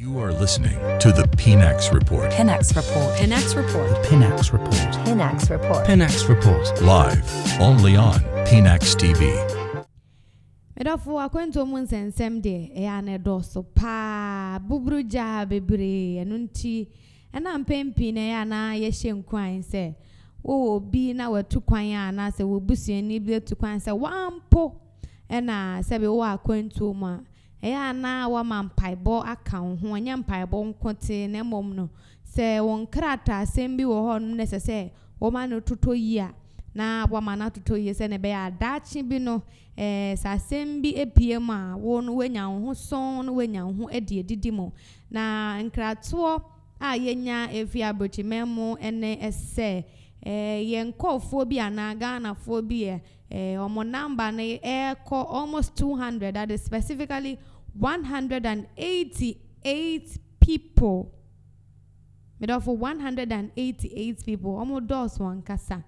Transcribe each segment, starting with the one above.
You are listening to the Pinax Report. Pinax Report. Pinax Report. The Pinax Report. Pinax Report. Pinax Report. Live only on Pinax TV. Medofo akwento mu nsensem de ne doso pa bubruja bebre enunti na mpempi na na ye hyenkwan se wo obi na watu kwan ana se wo busuani bi tu kwan se wampo na se be wo akwento mu na wa mampaibo aka ho anya mpaibo nkote na mom no se won krata asem bi wo ho no ne se wo ma no totoyi a na wa ma na totoyi se ne be ya dachi bi no sa asem bi epiem a wo no wenya ho son no wenya ho edidi mo na nkrato a yenya efi abrochimemo ene ese yenkofo bi ana Ghana fo bi omo number na almost 200, that is specifically 188 people. For 188 people, almost those one kasa.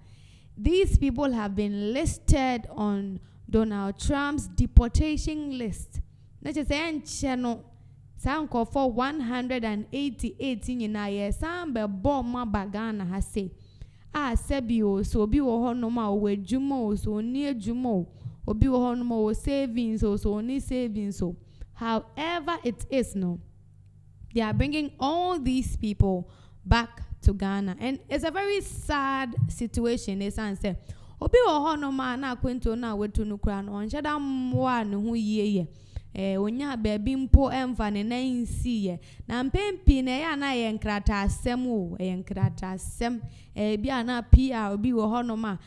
These people have been listed on Donald Trump's deportation list. Na say channel sanko for 188 nyina ye sambe bomba bagana ha say sebio so obi wo hono ma o adwuma so oni adwuma obi wo hono ma o savings so oni savings so however it is no, they are bringing all these people back to Ghana, and it's a very sad situation. They say obi wo hono ma na kwento na wetu no kra no onhyeda mwa ne ho yie onya baby mpo emfa ne nan siye na mpempi na ya na ye nkrata asem o ye nkrata asem bi ana PR bi wo hono ma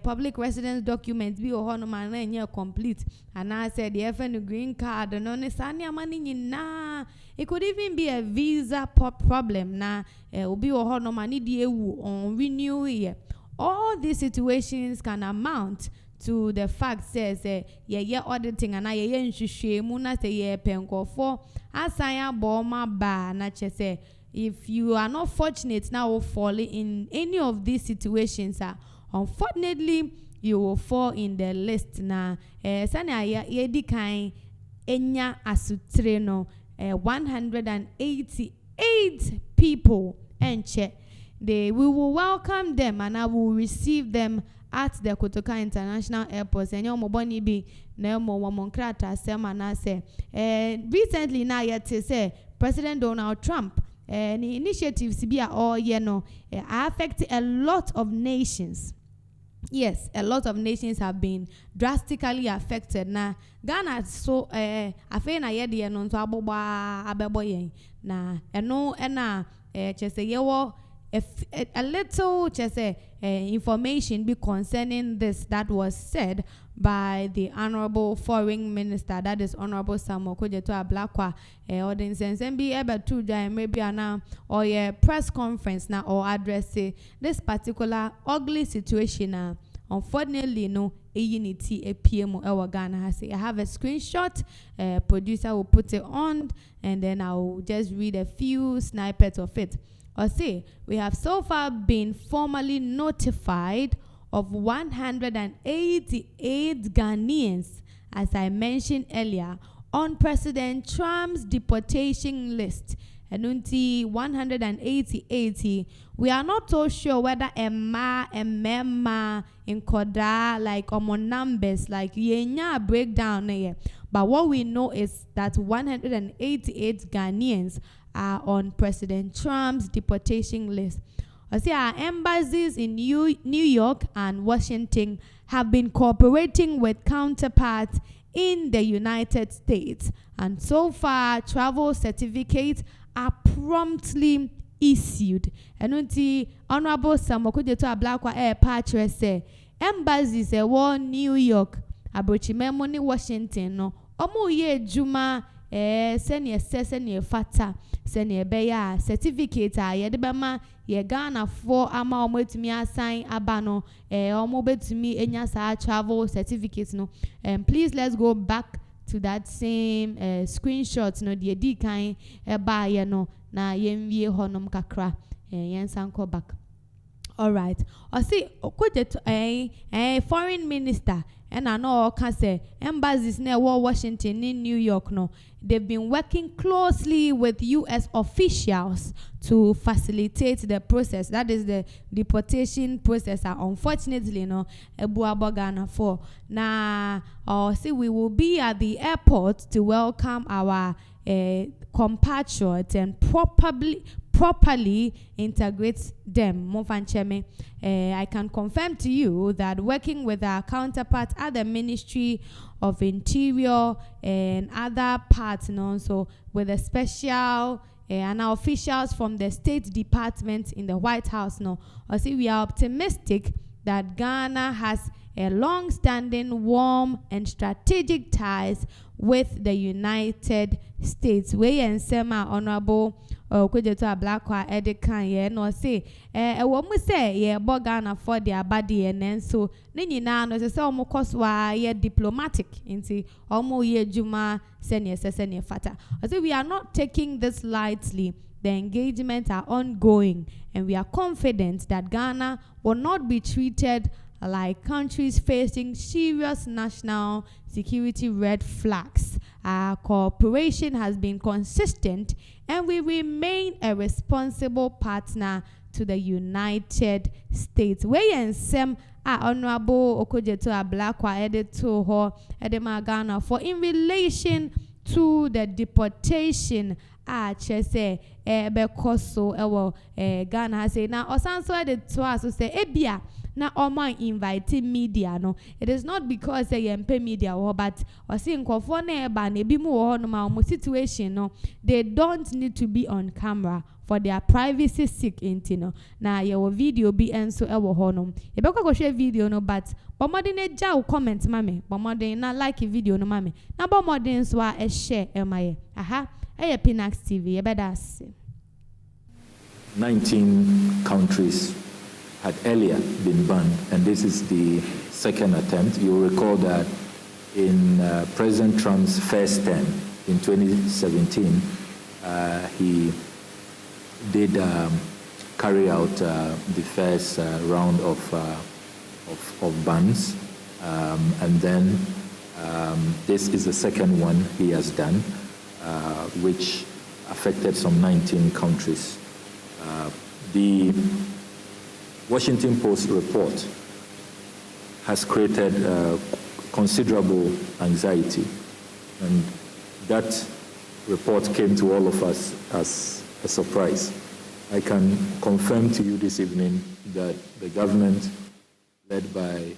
public residence document bi wo hono ma na enye complete ana said the FN green card no ne sane amani nyina. It could even be a visa problem na obi wo hono ma ni di ewu on renew here. All these situations can amount to the fact says ye auditing and ye nhwehwe mu na say ye penkofo asanya boma ba na che say if you are not fortunate now fall in any of these situations, unfortunately you will fall in the list na sana ye di kan enya asutre no 188 people enche we will welcome them and I will receive them at the Kotoka International Airport. And boni bi na mo monkrata sema na say recently na yet say President Donald Trump initiatives be all affect a lot of nations. Yes, a lot of nations have been drastically affected. Na Ghana so afi na ye de no nto aboba abebo yen na eno na chese yewo a little just information be concerning this that was said by the Honorable Foreign Minister, that is Honorable Samuel Kojeto Ablakwa or the insense be able to maybe now or a press conference now or address this particular ugly situation. Unfortunately, no unity a PMO our Ghana has. I have a screenshot. Producer will put it on, and then I will just read a few snippets of it. Or say, we have so far been formally notified of 188 Ghanaians, as I mentioned earlier, on President Trump's deportation list. And 188, we are not so sure whether a mema in Koda, like numbers, like yenya breakdown here. But what we know is that 188 Ghanaians are on President Trump's deportation list. Our embassies in New York and Washington have been cooperating with counterparts in the United States, and so far travel certificates are promptly issued. And Honorable Samuel Kojeto Ablakwa patch say embassies New York, Abrochimemo ni Washington no omo ye juma senior fata senior beya certificate ye de bema ye Ghana for ama omo etumi assign abano omo betumi enya sa travel certificate no. And please let's go back to that same screenshot no de di kan ba ye no na yenwie honom kakra yensan ko back. All right. Or see, foreign minister, and I know can say embassies near Washington in New York. No, they've been working closely with U.S. officials to facilitate the process. That is the deportation process. Unfortunately, no, Ghana for now. See, we will be at the airport to welcome our compatriots and properly integrate them. I can confirm to you that working with our counterparts at the Ministry of Interior and other parts, so with the special and our officials from the State Department in the White House, we are optimistic that Ghana has a long-standing, warm, and strategic ties with the United States. We and Sema Honorable Kujeto Ablakwa Edikan ye no say wo mu say ye Ghana for their body and so ne nyina no say omo koswa ye diplomatic nti omo ye juma sene fata. We are not taking this lightly. The engagements are ongoing and we are confident that Ghana will not be treated like countries facing serious national security red flags. Our cooperation has been consistent and we remain a responsible partner to the United States. We and some Honorable Okujeto Ablakwa editor ho edema Ghana for in relation to the deportation chese bekoso Ghana has say now osanso edit to us say ebia na oma invite media no. It is not because they pay media but or see nkofo na eba na ebi mu wo no ma omo situation no, they don't need to be on camera for their privacy sake intino. Na your video be enso ewo ho no. E be kwa share video no but bomodin e ja comment mame, bomodin na like video no mame. Na bomodin so a share emaye. Aha, e Pinax TV, e be da 19 countries had earlier been banned, and this is the second attempt. You'll recall that in President Trump's first term in 2017, he did carry out the first round of bans, and then this is the second one he has done, which affected some 19 countries. The Washington Post report has created considerable anxiety, and that report came to all of us as a surprise. I can confirm to you this evening that the government, led by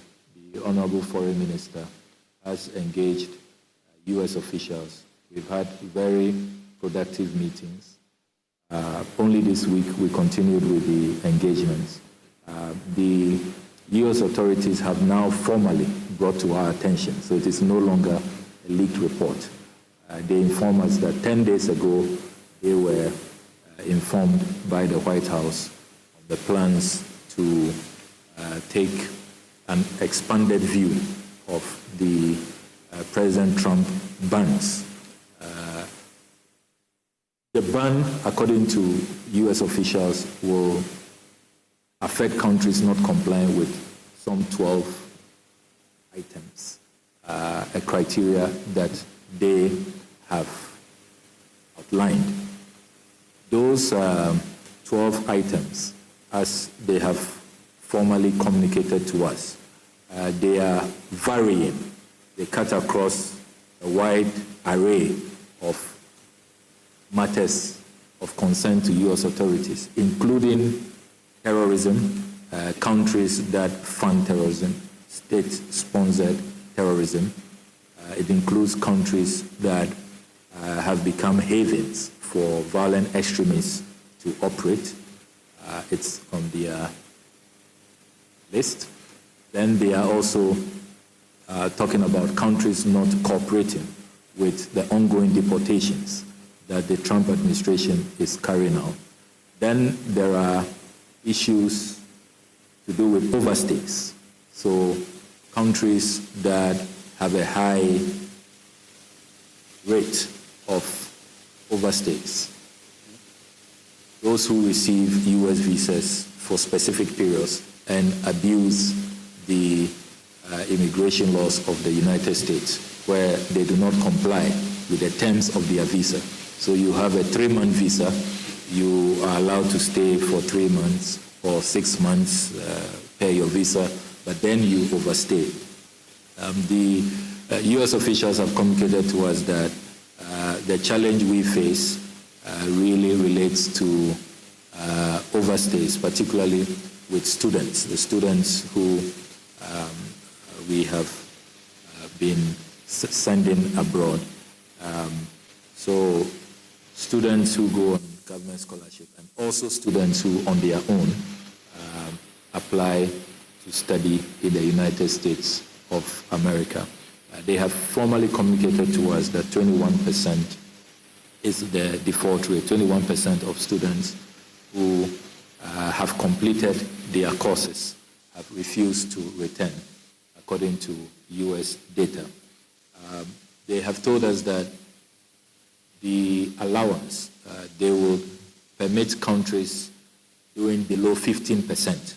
the Honorable Foreign Minister, has engaged U.S. officials. We've had very productive meetings. Only this week we continued with the engagements. The U.S. authorities have now formally brought to our attention, so it is no longer a leaked report. They inform us that 10 days ago they were informed by the White House of the plans to take an expanded view of the President Trump bans. The ban, according to U.S. officials, will affect countries not complying with some 12 items, a criteria that they have outlined. Those 12 items, as they have formally communicated to us, they are varying. They cut across a wide array of matters of concern to U.S. authorities, including terrorism, countries that fund terrorism, state-sponsored terrorism. It includes countries that have become havens for violent extremists to operate. It's on their list. Then they are also talking about countries not cooperating with the ongoing deportations that the Trump administration is carrying out. Then there are issues to do with overstays. So countries that have a high rate of overstays. those who receive U.S. visas for specific periods and abuse the immigration laws of the United States, where they do not comply with the terms of their visa. So you have a 3-month visa, you are allowed to stay for 3 months or 6 months per your visa, but then you overstay. The U.S. officials have communicated to us that the challenge we face really relates to overstays, particularly with students, the students who we have been sending abroad. So students who go on government scholarship and also students who on their own apply to study in the United States of America. They have formally communicated to us that 21% is the default rate. 21% of students who have completed their courses have refused to return, according to U.S. data. They have told us that the allowance, they will permit countries doing below 15%.